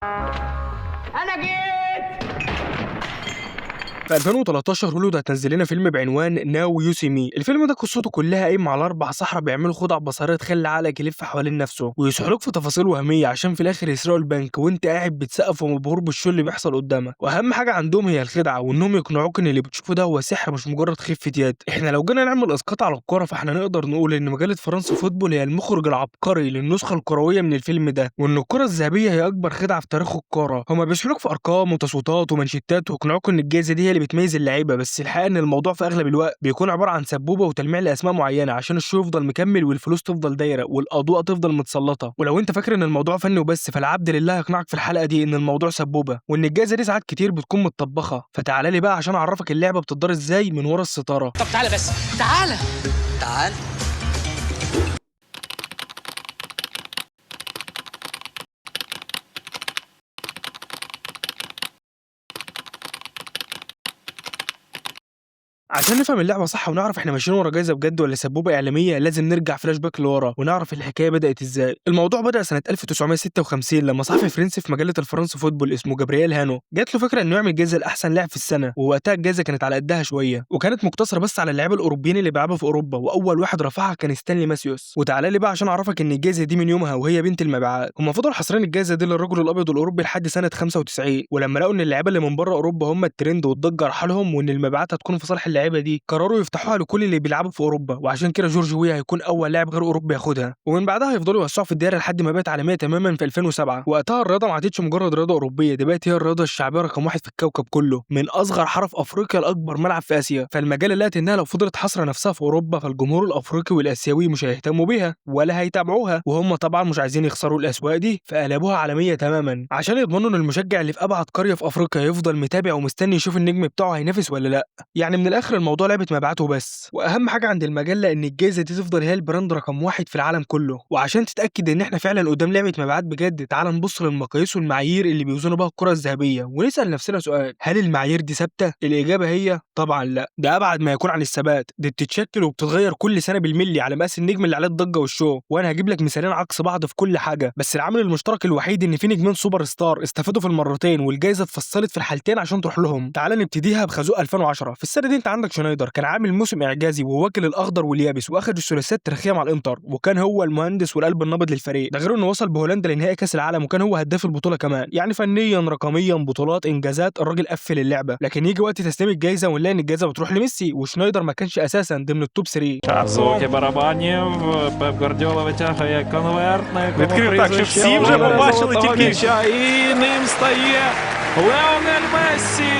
انا جيت. في 2013 هوليوود هتنزل لنا فيلم بعنوان ناو يو سي مي. الفيلم ده قصته كلها قايمه على 4 سحرة بيعملوا خدع بصريه تخلي عقلك يلف حوالين نفسه ويسحلوك في تفاصيل وهميه عشان في الاخر يسرقوا البنك وانت قاعد بتسقف ومبهور بالشو اللي بيحصل قدامك. واهم حاجه عندهم هي الخدعه وانهم يقنعوك ان اللي بتشوفه ده هو سحر مش مجرد خفه يد. احنا لو جينا نعمل اسقاط على الكوره فاحنا نقدر نقول ان مجله فرنسا فوتبول هي المخرج العبقري للنسخه الكرويه من الفيلم ده، وان الكره الذهبيه هي اكبر خدعه في تاريخ الكوره. هما بيسحلوك في ارقام وتصويتات ومانشيتات ويقنعوك ان الجائزه دي هي اللي بتميز اللعيبه، بس الحقيقه ان الموضوع في اغلب الوقت بيكون عباره عن سبوبه وتلميع لاسماء معينه عشان الشو يفضل مكمل والفلوس تفضل دايره والاضواء تفضل متسلطه. ولو انت فاكر ان الموضوع فني وبس فالعبد لله هيقنعك في الحلقه دي ان الموضوع سبوبه وان الجائزه دي ساعات كتير بتكون متطبخه. فتعالى لي بقى عشان اعرفك اللعبه بتدار ازاي من ورا الستاره. طب تعالى بس، تعالى. تعال. عشان نفهم اللعبة صح ونعرف احنا ماشيين ورا جايزة بجد ولا سبوبة إعلامية لازم نرجع فلاش باك لورا ونعرف الحكاية بدأت ازاي. الموضوع بدأ سنة 1956 لما صحفي فرنسي في مجلة الفرنسا فوتبول اسمه جابرييل هانو جات له فكرة انه يعمل جايزة لأحسن لاعب في السنة، ووقتها الجايزة كانت على قدها شوية وكانت مقتصرة بس على اللعيبة الأوروبيين اللي بيلعبوا في أوروبا، وأول واحد رفعها كان ستانلي ماسيوس. وتعالى لي بقى عشان أعرفك إن الجايزة دي من يومها وهي بنت المبيعات. هم فضلوا حاصرين الجايزة دي للرجل الأبيض الأوروبي لحد سنة 95، ولما لقوا إن اللعيبة اللي من بره أوروبا هم الترند والضجة رحلهم وإن المبيعات هتكون في صالح اللعيبة دي قرروا يفتحوها لكل اللي بيلعبوا في اوروبا، وعشان كده جورج ويا هيكون اول لاعب غير اوروبي ياخدها. ومن بعدها هيفضلوا يوسعوا في الدائره لحد ما بقت عالميه تماما في 2007. وقتها الرياضه ما عادتش مجرد رياضه اوروبيه، دي بقت هي الرياضه الشعبيه رقم واحد في الكوكب كله، من اصغر حاره في افريقيا لاكبر ملعب في اسيا. فالمجله لقت انها لو فضلت حاصره نفسها في اوروبا فالجمهور الافريقي والاسيوي مش هيهتموا بيها ولا هيتابعوها، وهم طبعا مش عايزين يخسروا الاسواق دي فقلبوها عالميه تماما عشان يضمنوا ان المشجع اللي في ابعد قريه في افريقيا يفضل متابع ومستني يشوف النجم بتاعه هينافس ولا لا. يعني من الاخر الموضوع لعبه مبيعات وبس. واهم حاجه عند المجله ان الجائزه دي تفضل هي البراند رقم واحد في العالم كله. وعشان تتاكد ان احنا فعلا قدام لعبه مبيعات بجد تعال نبص للمقاييس والمعايير اللي بيوزنوا بها الكره الذهبيه ونسال نفسنا سؤال: هل المعايير دي ثابته؟ الاجابه هي طبعا لا، ده ابعد ما يكون عن الثبات، دي بتتشكل وبتتغير كل سنه بالملي على مقاس النجم اللي عليه الضجه والشو. وانا هجيب لك مثالين عكس بعض في كل حاجه، بس العامل المشترك الوحيد ان في نجمين سوبر ستار استفادوا في المرتين والجائزه اتفصلت في الحالتين عشان تروح لهم. تعال نبتديها بخازوق 2010. في السنه دي انت عندك شنايدر كان عامل موسم اعجازي وواكل الاخضر واليابس واخد الثلاثيات التاريخيه مع الانتر، وكان هو المهندس والقلب النابض للفريق. ده غير انه وصل بهولندا لنهائي كاس العالم وكان هو هداف البطوله كمان. يعني فنيا رقميا بطولات انجازات الراجل قفل اللعبه. لكن يجي وقت تسليم الجائزه ونلاقي ان الجائزه بتروح لميسي وشنايدر ما كانش اساسا ضمن التوب 3. Звуки барабанів, Пеп Гвардіола витягує конверт, на якому Відкрив так, щоб всі вже Олега побачили, Золотого тільки- м'яча, і ним стає Леонель Мессі.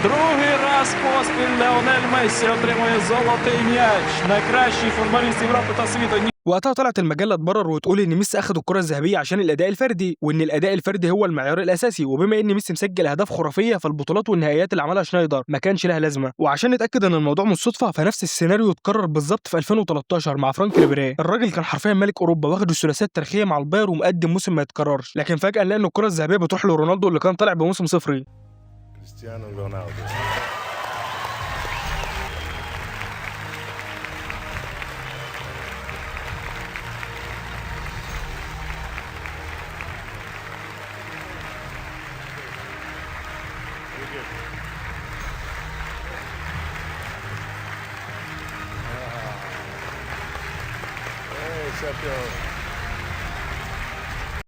Другий раз поспіль Леонель Мессі отримує золотий м'яч. Найкращий футболіст Європи та світу. وقتها طلعت المجله تبرر وتقول ان ميسي اخد الكره الذهبيه عشان الاداء الفردي وان الاداء الفردي هو المعيار الاساسي، وبما ان ميسي مسجل اهداف خرافيه فالبطولات والنهائيات اللي عملها شنايدر ما كانش لها لازمه. وعشان نتاكد ان الموضوع مش صدفه فنفس السيناريو اتكرر بالظبط في 2013 مع فرانك ريبيري. الراجل كان حرفيا ملك اوروبا واخد الثلاثيه التاريخيه مع الباير ومقدم موسم ما يتكررش، لكن فجاه لقى ان الكره الذهبيه بتروح لرونالدو اللي كان طالع بموسم صفري. Cristiano Ronaldo. Champion.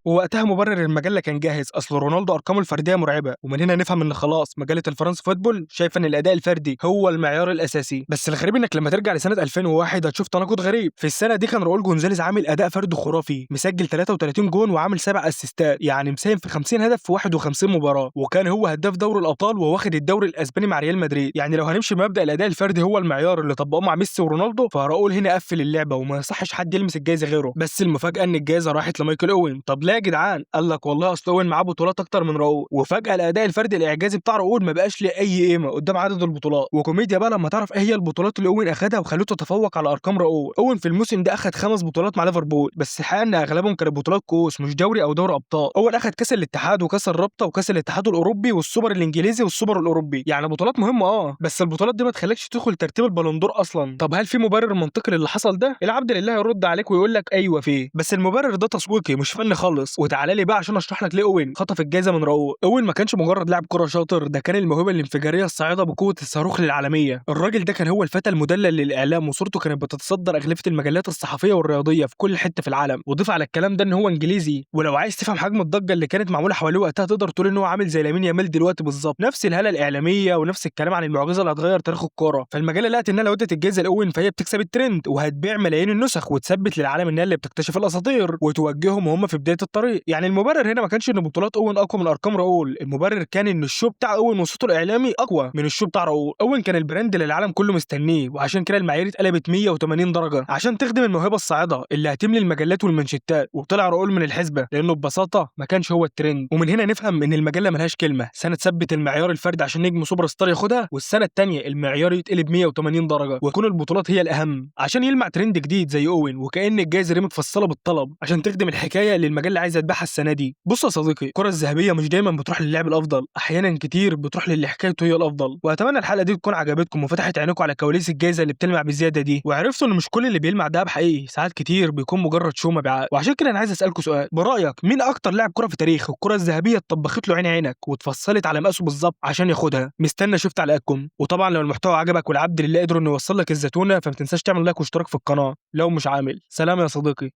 ووقتها مبرر المجله كان جاهز، اصل رونالدو ارقامه الفرديه مرعبه، ومن هنا نفهم ان خلاص مجله الفرنسا فوتبول شايفه ان الاداء الفردي هو المعيار الاساسي. بس الغريب انك لما ترجع لسنه 2001 هتشوف تناقض غريب. في السنه دي كان راؤول جونزاليز عامل اداء فردي خرافي، مسجل 33 جون وعامل 7 اسيستات، يعني مساهم في 50 هدف في 51 مباراه، وكان هو هداف دوري الابطال وواخد الدوري الاسباني مع ريال مدريد. يعني لو هنمشي بمبدا الاداء الفردي هو المعيار اللي طبقوه مع ميسي ورونالدو فراؤول هنا قفل اللعبه وما يصحش حد يلمس الجائزه غيره. بس المفاجاه ان الجائزه راحت لمايكل اوين. طب ليه يا جدعان؟ قال لك والله اصل اوين معاه بطولات اكتر من راؤول، وفجاه الاداء الفردي الاعجازي بتاع راؤول ما بقاش ليه اي قيمه قدام عدد البطولات. وكوميديا بقى لما تعرف ايه هي البطولات اللي اوين اخدها وخلته تتفوق على ارقام راؤول. اوين في الموسم ده اخد 5 بطولات مع ليفربول، بس الحقيقه ان اغلبهم كانت بطولات كؤوس مش دوري او دوري ابطال. اوين اخد كاس الاتحاد وكاس الرابطه وكاس الاتحاد الاوروبي والسوبر الانجليزي والسوبر الاوروبي، يعني بطولات مهمه بس البطولات دي ما تخليكش تدخل ترتيب البالون دور اصلا. طب هل في مبرر منطقي للي حصل ده؟ العبد لله يرد عليك ويقول لك ايوه فيه، بس المبرر ده تسويقي مش فني خالص. خالص. وتعالى لي بقى عشان اشرح لك ليه اوين خطف الجائزه من راؤول. اوين ما كانش مجرد لاعب كره شاطر، ده كان الموهبه الانفجاريه الصاعده بقوه الصاروخ للعالميه. الراجل ده كان هو الفتى المدلل للاعلام، وصورته كانت بتتصدر اغلفه المجلات الصحفيه والرياضيه في كل حته في العالم. وضيف على الكلام ده ان هو انجليزي، ولو عايز تفهم حجم الضجه اللي كانت معموله حواليه وقتها تقدر تقول ان هو عامل زي لامين يامال دلوقتي بالظبط. نفس الهاله الاعلاميه ونفس الكلام عن المعجزه اللي هتغير تاريخ الكوره. فالمجله لقت انها لو ادت الجائزه لاوين فهي بتكسب الترند وهتبيع ملايين النسخ وتثبت للعالم انها اللي بتكتشف الاساطير وتوجههم وهم في بدايه الطريق. يعني المبرر هنا ما كانش ان بطولات اوين اقوى من ارقام راؤول، المبرر كان ان الشو بتاع اوين وصوته الاعلامي اقوى من الشو بتاع راؤول. اوين كان البراند اللي العالم كله مستنيه، وعشان كده المعايير اتقلبت 180 درجه عشان تخدم الموهبه الصاعده اللي هتملي المجلات والمانشيتات. وطلع راؤول من الحسبه لانه ببساطه ما كانش هو الترند. ومن هنا نفهم ان المجله ملهاش كلمه، سنه تثبت المعيار الفردي عشان نجم سوبر ستار ياخدها، والسنه الثانيه المعيار يتقلب 180 درجه ويكون البطولات هي الاهم عشان يلمع ترند جديد زي اوين. وكأن الجائزه دي متفصله بالطلب عشان تخدم الحكايه اللي المجله عايزه تبيعها السنه دي. بص يا صديقي، الكره الذهبيه مش دايما بتروح للاعب الافضل، احيانا كتير بتروح للي حكايته هي الافضل. واتمنى الحلقه دي تكون عجبتكم وفتحت عينيكم على كواليس الجائزه اللي بتلمع بزياده دي، وعرفتوا ان مش كل اللي بيلمع دهب حقيقي، ساعات كتير بيكون مجرد شو مبيعات. وعشان كده انا عايز اسالكم سؤال، برايك مين اكتر لاعب كره في تاريخ الكره الذهبيه اتطبخت له عينك واتفصلت على مقاسه بالظبط عشان ياخدها؟ مستني اشوف تعليقاتكم. وطبعا لو المحتوى عجبك والعبد لله قدروا انه يوصل لك الزتونه، فما تنساش تعمل لايك واشتراك في القناه لو مش عامل. سلام يا صديقي.